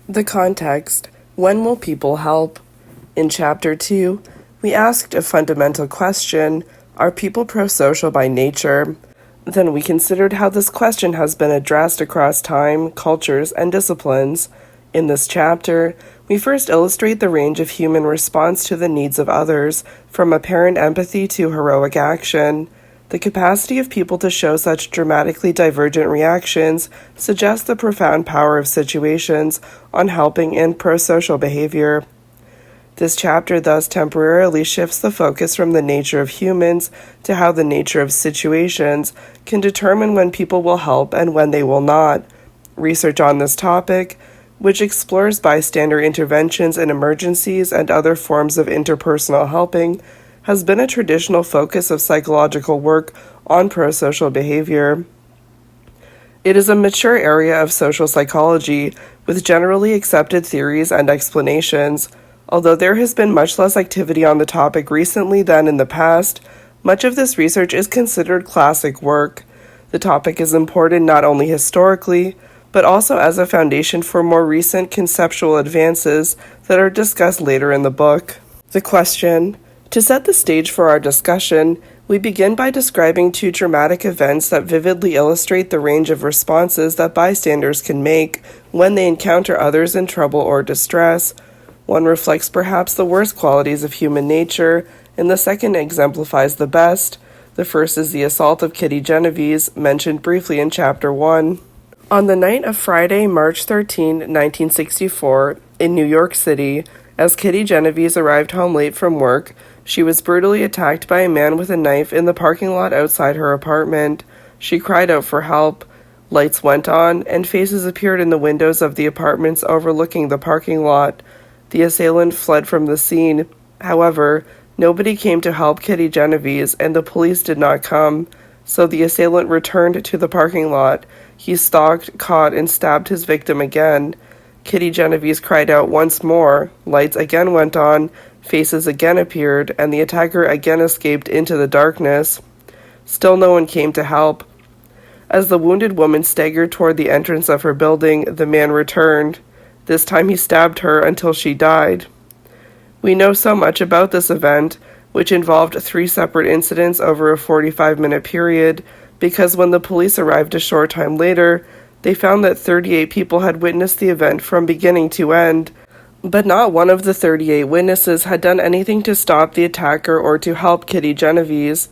The context: when will people help? In Chapter 2, we asked a fundamental question: are people prosocial by nature? Then we considered how this question has been addressed across time, cultures, and disciplines. In this chapter, we first illustrate the range of human response to the needs of others, from apparent empathy to heroic action. The capacity of people to show such dramatically divergent reactions suggests the profound power of situations on helping in prosocial behavior. This chapter thus temporarily shifts the focus from the nature of humans to how the nature of situations can determine when people will help and when they will not. Research on this topic, which explores bystander interventions in emergencies and other forms of interpersonal helping, has been a traditional focus of psychological work on prosocial behavior. It is a mature area of social psychology with generally accepted theories and explanations. Although there has been much less activity on the topic recently than in the past, much of this research is considered classic work. The topic is important not only historically, but also as a foundation for more recent conceptual advances that are discussed later in the book. The question. To set the stage for our discussion, we begin by describing two dramatic events that vividly illustrate the range of responses that bystanders can make when they encounter others in trouble or distress. One reflects perhaps the worst qualities of human nature, and the second exemplifies the best. The first is the assault of Kitty Genovese, mentioned briefly in Chapter 1. On the night of Friday, March 13, 1964, in New York City, as Kitty Genovese arrived home late from work, she was brutally attacked by a man with a knife in the parking lot outside her apartment. She cried out for help. Lights went on, and faces appeared in the windows of the apartments overlooking the parking lot. The assailant fled from the scene. However, nobody came to help Kitty Genovese, and the police did not come, so the assailant returned to the parking lot. He stalked, caught, and stabbed his victim again. Kitty Genovese cried out once more. Lights again went on, faces again appeared, and the attacker again escaped into the darkness. Still no one came to help. As the wounded woman staggered toward the entrance of her building, the man returned. This time he stabbed her until she died. We know so much about this event, which involved 3 separate incidents over a 45-minute period, because when the police arrived a short time later, they found that 38 people had witnessed the event from beginning to end, but not one of the 38 witnesses had done anything to stop the attacker or to help Kitty Genovese.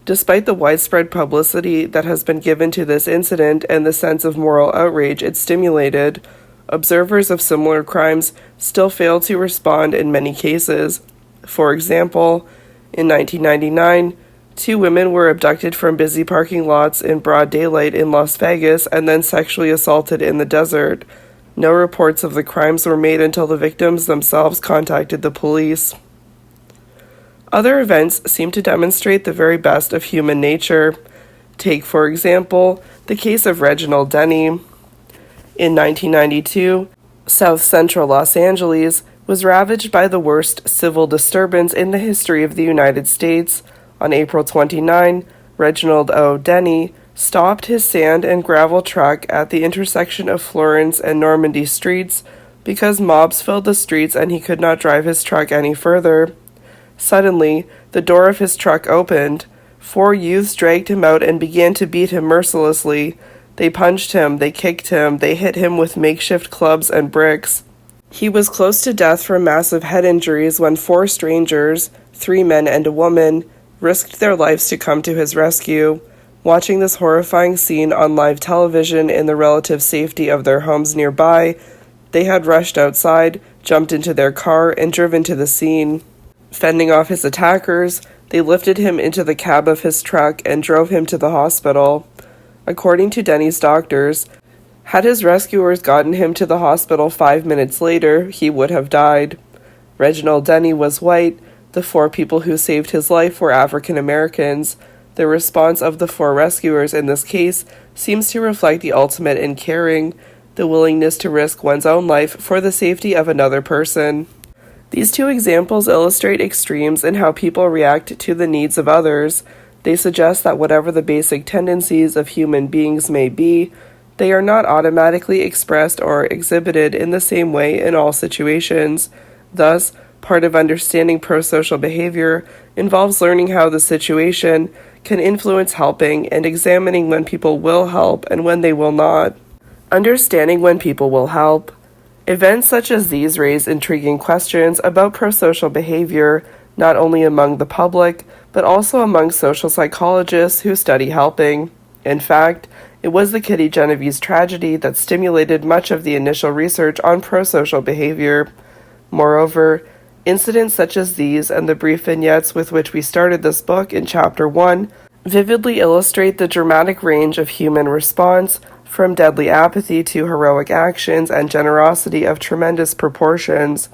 Despite the widespread publicity that has been given to this incident and the sense of moral outrage it stimulated, observers of similar crimes still fail to respond in many cases. For example, in 1999, 2 women were abducted from busy parking lots in broad daylight in Las Vegas and then sexually assaulted in the desert. No reports of the crimes were made until the victims themselves contacted the police. Other events seem to demonstrate the very best of human nature. Take, for example, the case of Reginald Denny. In 1992, South Central Los Angeles was ravaged by the worst civil disturbance in the history of the United States. On April 29, Reginald O. Denny stopped his sand and gravel truck at the intersection of Florence and Normandy streets because mobs filled the streets and he could not drive his truck any further. Suddenly, the door of his truck opened. 4 youths dragged him out and began to beat him mercilessly. They punched him, they kicked him, they hit him with makeshift clubs and bricks. He was close to death from massive head injuries when 4 strangers, 3 men and a woman, risked their lives to come to his rescue. Watching this horrifying scene on live television in the relative safety of their homes nearby, they had rushed outside, jumped into their car, and driven to the scene. Fending off his attackers, they lifted him into the cab of his truck and drove him to the hospital. According to Denny's doctors, had his rescuers gotten him to the hospital 5 minutes later, he would have died. Reginald Denny was white. The 4 people who saved his life were African Americans. The response of the 4 rescuers in this case seems to reflect the ultimate in caring, the willingness to risk one's own life for the safety of another person. These 2 examples illustrate extremes in how people react to the needs of others. They suggest that whatever the basic tendencies of human beings may be, They are not automatically expressed or exhibited in the same way in all situations. Thus, part of understanding prosocial behavior involves learning how the situation can influence helping and examining when people will help and when they will not. Understanding when people will help. Events such as these raise intriguing questions about prosocial behavior, not only among the public, but also among social psychologists who study helping. In fact, it was the Kitty Genovese tragedy that stimulated much of the initial research on prosocial behavior. Moreover, incidents such as these and the brief vignettes with which we started this book in Chapter 1 vividly illustrate the dramatic range of human response, from deadly apathy to heroic actions and generosity of tremendous proportions.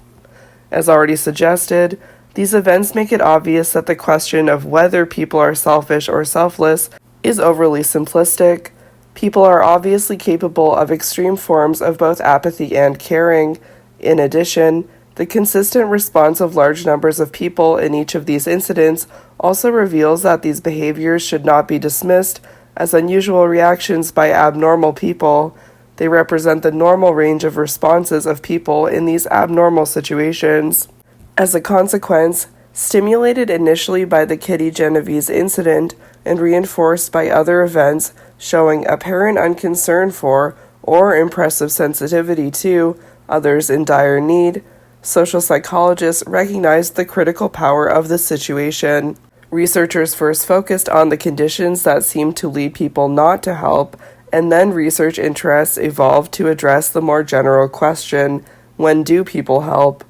As already suggested, these events make it obvious that the question of whether people are selfish or selfless is overly simplistic. People are obviously capable of extreme forms of both apathy and caring. In addition, the consistent response of large numbers of people in each of these incidents also reveals that these behaviors should not be dismissed as unusual reactions by abnormal people. They represent the normal range of responses of people in these abnormal situations. As a consequence, stimulated initially by the Kitty Genovese incident and reinforced by other events showing apparent unconcern for or impressive sensitivity to others in dire need, social psychologists recognized the critical power of the situation. Researchers first focused on the conditions that seemed to lead people not to help, and then research interests evolved to address the more general question, when do people help?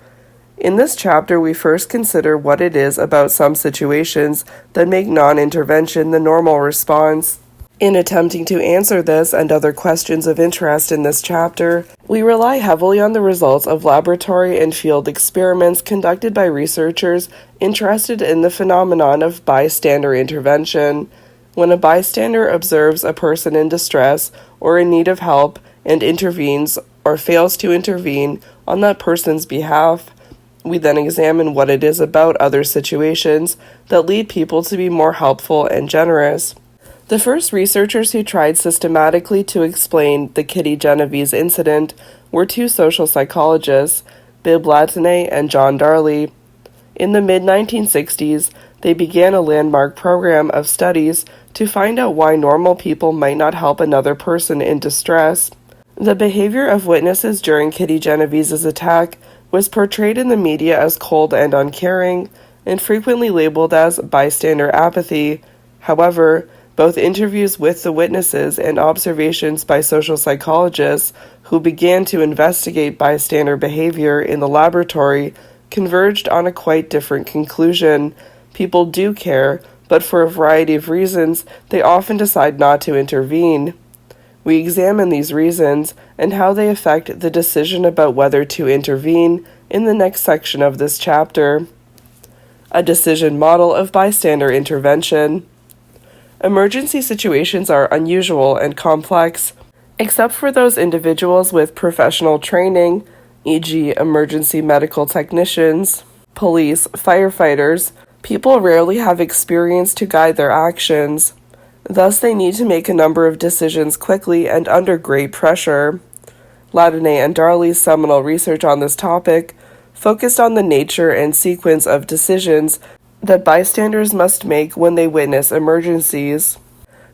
In this chapter, we first consider what it is about some situations that make non-intervention the normal response. In attempting to answer this and other questions of interest in this chapter, we rely heavily on the results of laboratory and field experiments conducted by researchers interested in the phenomenon of bystander intervention. When a bystander observes a person in distress or in need of help and intervenes or fails to intervene on that person's behalf, we then examine what it is about other situations that lead people to be more helpful and generous. The first researchers who tried systematically to explain the Kitty Genovese incident were two social psychologists, Bibb Latané and John Darley. In the mid-1960s, they began a landmark program of studies to find out why normal people might not help another person in distress. The behavior of witnesses during Kitty Genovese's attack was portrayed in the media as cold and uncaring, and frequently labeled as bystander apathy. However, both interviews with the witnesses and observations by social psychologists who began to investigate bystander behavior in the laboratory converged on a quite different conclusion. People do care, but for a variety of reasons, they often decide not to intervene. We examine these reasons and how they affect the decision about whether to intervene in the next section of this chapter. A decision model of bystander intervention. Emergency situations are unusual and complex, except for those individuals with professional training, e.g., emergency medical technicians, police, firefighters. People rarely have experience to guide their actions. Thus, they need to make a number of decisions quickly and under great pressure. Latané and Darley's seminal research on this topic focused on the nature and sequence of decisions that bystanders must make when they witness emergencies.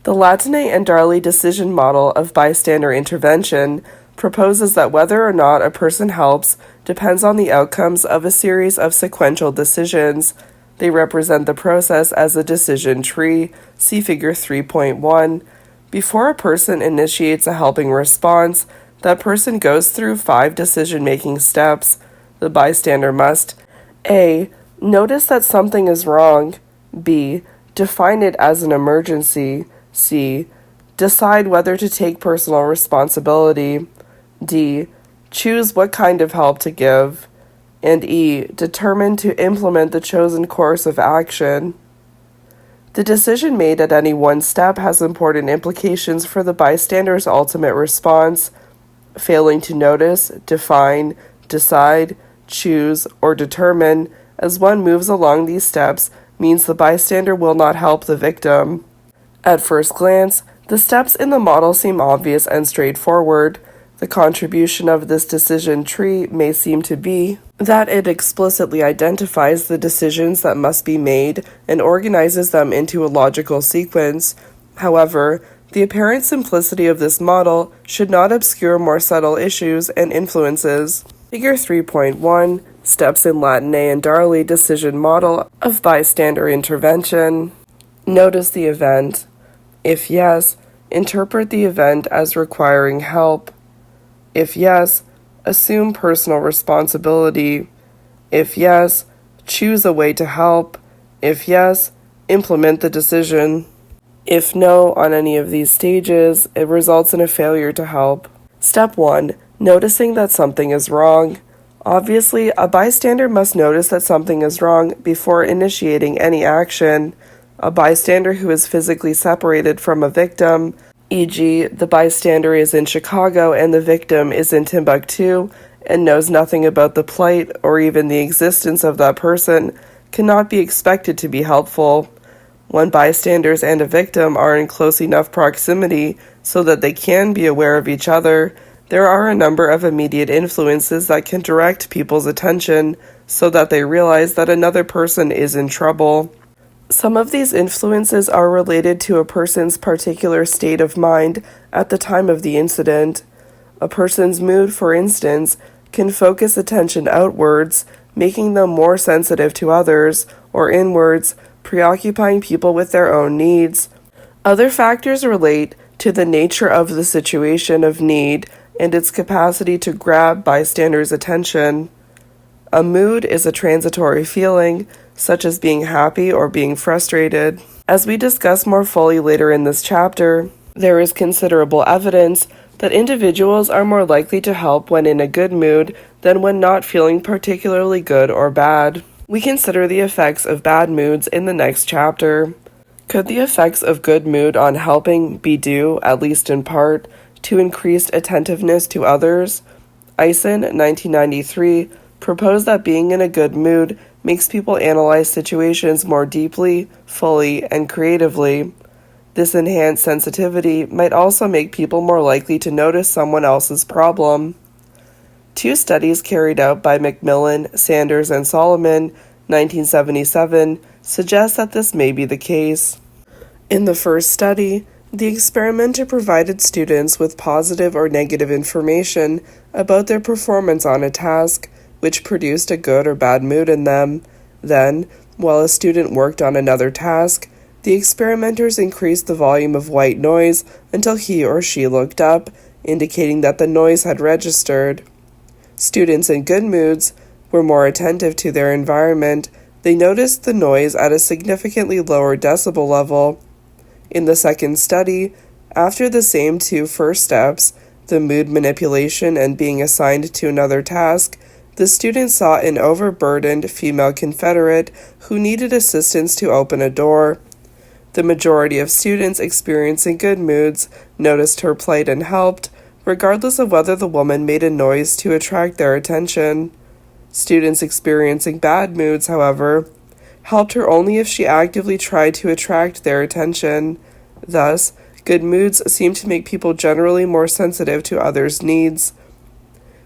The Latané and Darley decision model of bystander intervention proposes that whether or not a person helps depends on the outcomes of a series of sequential decisions. They represent the process as a decision tree, see Figure 3.1. Before a person initiates a helping response, that person goes through 5 decision-making steps. The bystander must A. Notice that something is wrong. B. Define it as an emergency. C. Decide whether to take personal responsibility. D. Choose what kind of help to give. And E. Determine to implement the chosen course of action. The decision made at any one step has important implications for the bystander's ultimate response. Failing to notice, define, decide, choose, or determine as one moves along these steps means the bystander will not help the victim. At first glance, The steps in the model seem obvious and straightforward. The contribution of this decision tree may seem to be that it explicitly identifies the decisions that must be made and organizes them into a logical sequence. However, the apparent simplicity of this model should not obscure more subtle issues and influences. Figure 3.1, Steps in Latine and Darley Decision Model of Bystander Intervention. Notice the event. If yes, interpret the event as requiring help. If yes, assume personal responsibility. If yes, choose a way to help. If yes, implement the decision. If no on any of these stages, it results in a failure to help. Step 1. Noticing that something is wrong. Obviously, a bystander must notice that something is wrong before initiating any action. A bystander who is physically separated from a victim, e.g., the bystander is in Chicago and the victim is in Timbuktu, and knows nothing about the plight or even the existence of that person, cannot be expected to be helpful. When bystanders and a victim are in close enough proximity so that they can be aware of each other, there are a number of immediate influences that can direct people's attention so that they realize that another person is in trouble. Some of these influences are related to a person's particular state of mind at the time of the incident. A person's mood, for instance, can focus attention outwards, making them more sensitive to others, or inwards, preoccupying people with their own needs. Other factors relate to the nature of the situation of need and its capacity to grab bystanders' attention. A mood is a transitory feeling, such as being happy or being frustrated. As we discuss more fully later in this chapter, there is considerable evidence that individuals are more likely to help when in a good mood than when not feeling particularly good or bad. We consider the effects of bad moods in the next chapter. Could the effects of good mood on helping be due, at least in part, to increased attentiveness to others? Eisen, 1993, proposed that being in a good mood makes people analyze situations more deeply, fully, and creatively. This enhanced sensitivity might also make people more likely to notice someone else's problem. 2 studies carried out by Macmillan, Sanders, and Solomon, 1977, suggest that this may be the case. In the first study, the experimenter provided students with positive or negative information about their performance on a task, which produced a good or bad mood in them. Then, while a student worked on another task, the experimenters increased the volume of white noise until he or she looked up, indicating that the noise had registered. Students in good moods were more attentive to their environment. They noticed the noise at a significantly lower decibel level. In the second study, after the same 2 first steps, the mood manipulation and being assigned to another task, the student saw an overburdened female Confederate who needed assistance to open a door. The majority of students experiencing good moods noticed her plight and helped, regardless of whether the woman made a noise to attract their attention. Students experiencing bad moods, however, helped her only if she actively tried to attract their attention. Thus, good moods seem to make people generally more sensitive to others' needs.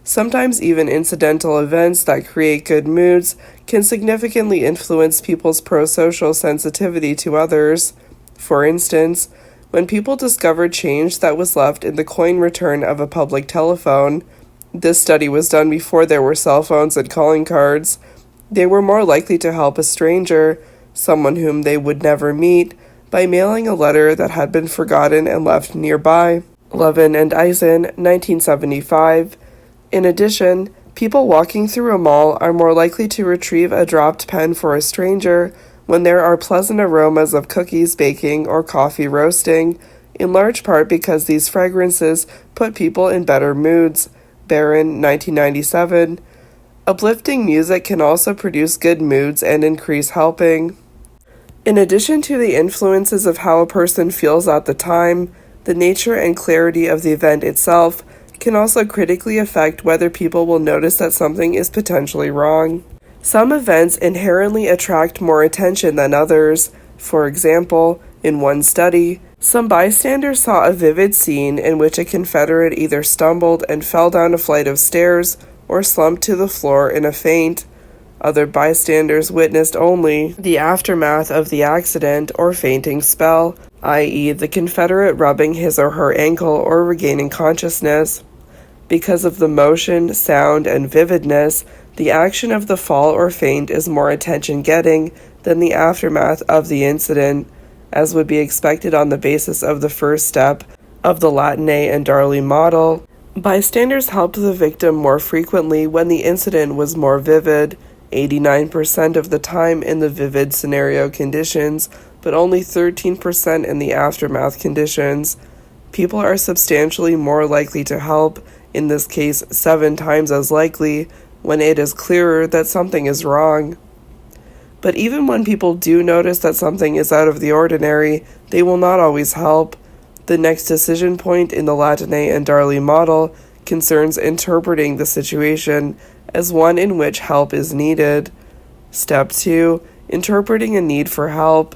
Sometimes even incidental events that create good moods can significantly influence people's prosocial sensitivity to others. For instance, when people discovered change that was left in the coin return of a public telephone, this study was done before there were cell phones and calling cards, they were more likely to help a stranger, someone whom they would never meet, by mailing a letter that had been forgotten and left nearby. Levin and Eisen, 1975. In addition, people walking through a mall are more likely to retrieve a dropped pen for a stranger when there are pleasant aromas of cookies baking or coffee roasting, in large part because these fragrances put people in better moods. Barron, 1997. Uplifting music can also produce good moods and increase helping. In addition to the influences of how a person feels at the time, the nature and clarity of the event itself can also critically affect whether people will notice that something is potentially wrong. Some events inherently attract more attention than others. For example, in one study, Some bystanders saw a vivid scene in which a Confederate either stumbled and fell down a flight of stairs or slumped to the floor in a faint. Other bystanders witnessed only the aftermath of the accident or fainting spell, i.e., the Confederate rubbing his or her ankle or regaining consciousness. Because of the motion, sound, and vividness, the action of the fall or faint is more attention-getting than the aftermath of the incident, as would be expected on the basis of the first step of the Latané and Darley model. Bystanders helped the victim more frequently when the incident was more vivid, 89% of the time in the vivid scenario conditions, but only 13% in the aftermath conditions. People are substantially more likely to help, in this case 7 times as likely, when it is clearer that something is wrong. But even when people do notice that something is out of the ordinary, they will not always help. The next decision point in the Latané and Darley model concerns interpreting the situation as one in which help is needed. Step 2. Interpreting a need for help.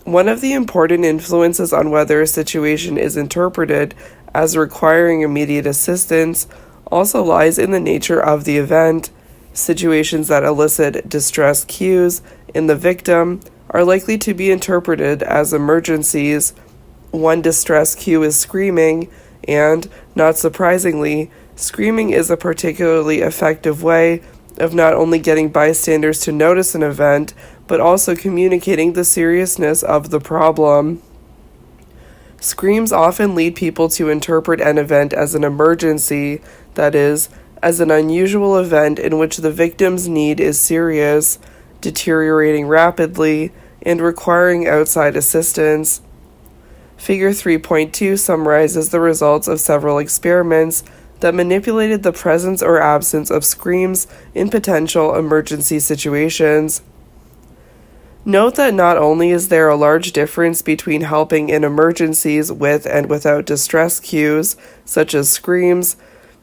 One of the important influences on whether a situation is interpreted as requiring immediate assistance also lies in the nature of the event. Situations that elicit distress cues in the victim are likely to be interpreted as emergencies. One distress cue is screaming, and, not surprisingly, screaming is a particularly effective way of not only getting bystanders to notice an event, but also communicating the seriousness of the problem. Screams often lead people to interpret an event as an emergency, that is, as an unusual event in which the victim's need is serious, deteriorating rapidly, and requiring outside assistance. Figure 3.2 summarizes the results of several experiments that manipulated the presence or absence of screams in potential emergency situations. Note that not only is there a large difference between helping in emergencies with and without distress cues, such as screams,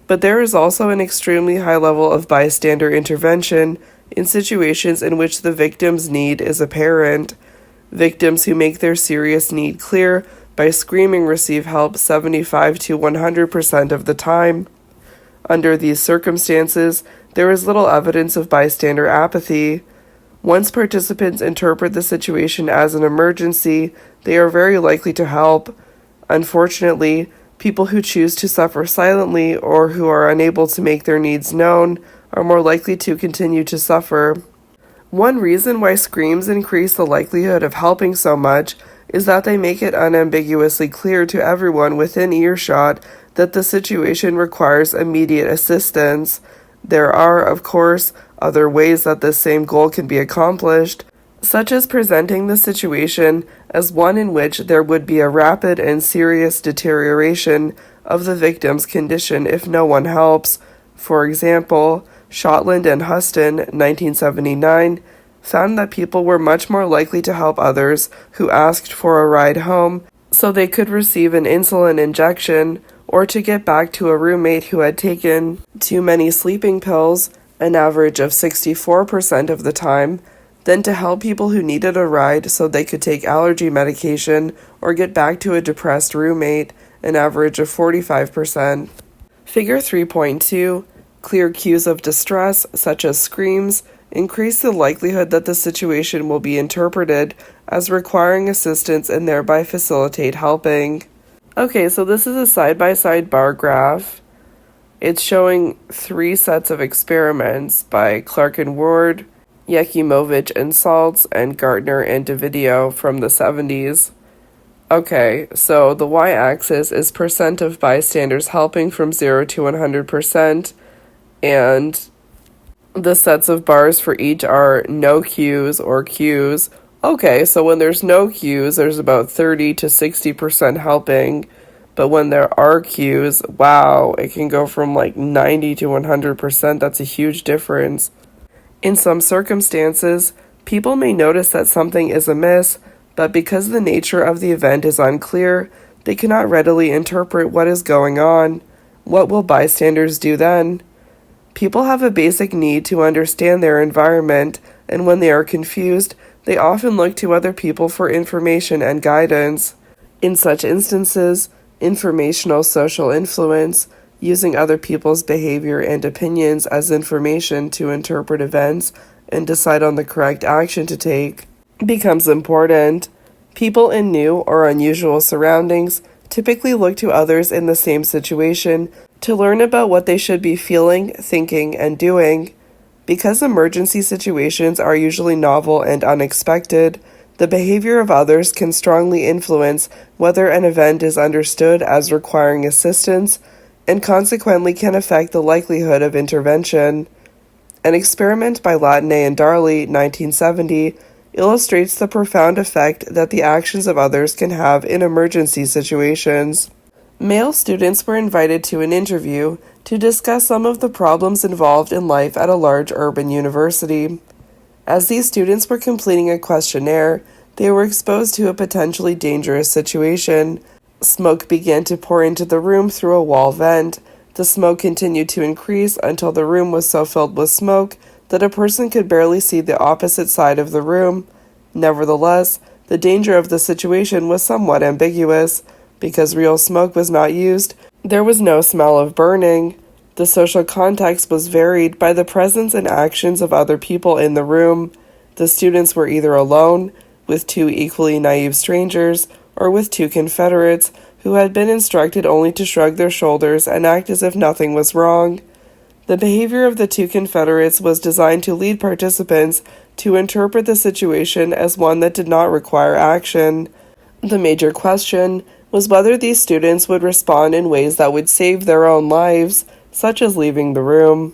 but there is also an extremely high level of bystander intervention in situations in which the victim's need is apparent. Victims who make their serious need clear by screaming receive help 75 to 100% of the time. Under these circumstances, there is little evidence of bystander apathy. Once participants interpret the situation as an emergency, they are very likely to help. Unfortunately, people who choose to suffer silently or who are unable to make their needs known are more likely to continue to suffer. One reason why screams increase the likelihood of helping so much is that they make it unambiguously clear to everyone within earshot that the situation requires immediate assistance. There are, of course, other ways that this same goal can be accomplished, such as presenting the situation as one in which there would be a rapid and serious deterioration of the victim's condition if no one helps. For example, Shotland and Huston, 1979, found that people were much more likely to help others who asked for a ride home so they could receive an insulin injection or to get back to a roommate who had taken too many sleeping pills, an average of 64% of the time, than to help people who needed a ride so they could take allergy medication or get back to a depressed roommate, an average of 45%. Figure 3.2, clear cues of distress, such as screams, increase the likelihood that the situation will be interpreted as requiring assistance and thereby facilitate helping. Okay, so this is a side-by-side bar graph. It's showing 3 sets of experiments by Clark and Ward, Yakimowicz and Saltz, and Gartner and Davidio from the 70s. Okay, so the y-axis is percent of bystanders helping from 0 to 100%, and the sets of bars for each are no cues or cues. Okay, so when there's no cues, there's about 30 to 60% helping. But when there are cues, wow, it can go from like 90 to 100%. That's a huge difference. In some circumstances, people may notice that something is amiss, but because the nature of the event is unclear, they cannot readily interpret what is going on. What will bystanders do then? People have a basic need to understand their environment, and when they are confused, they often look to other people for information and guidance. In such instances, informational social influence, using other people's behavior and opinions as information to interpret events and decide on the correct action to take, becomes important. People in new or unusual surroundings typically look to others in the same situation to learn about what they should be feeling, thinking, and doing. Because emergency situations are usually novel and unexpected, the behavior of others can strongly influence whether an event is understood as requiring assistance and consequently can affect the likelihood of intervention. An experiment by Latine and Darley, 1970, illustrates the profound effect that the actions of others can have in emergency situations. Male students were invited to an interview to discuss some of the problems involved in life at a large urban university. As these students were completing a questionnaire, they were exposed to a potentially dangerous situation. Smoke began to pour into the room through a wall vent. The smoke continued to increase until the room was so filled with smoke that a person could barely see the opposite side of the room. Nevertheless, the danger of the situation was somewhat ambiguous. Because real smoke was not used, there was no smell of burning. The social context was varied by the presence and actions of other people in the room. The students were either alone, with two equally naive strangers, or with two Confederates who had been instructed only to shrug their shoulders and act as if nothing was wrong. The behavior of the two Confederates was designed to lead participants to interpret the situation as one that did not require action. The major question was whether these students would respond in ways that would save their own lives, such as leaving the room.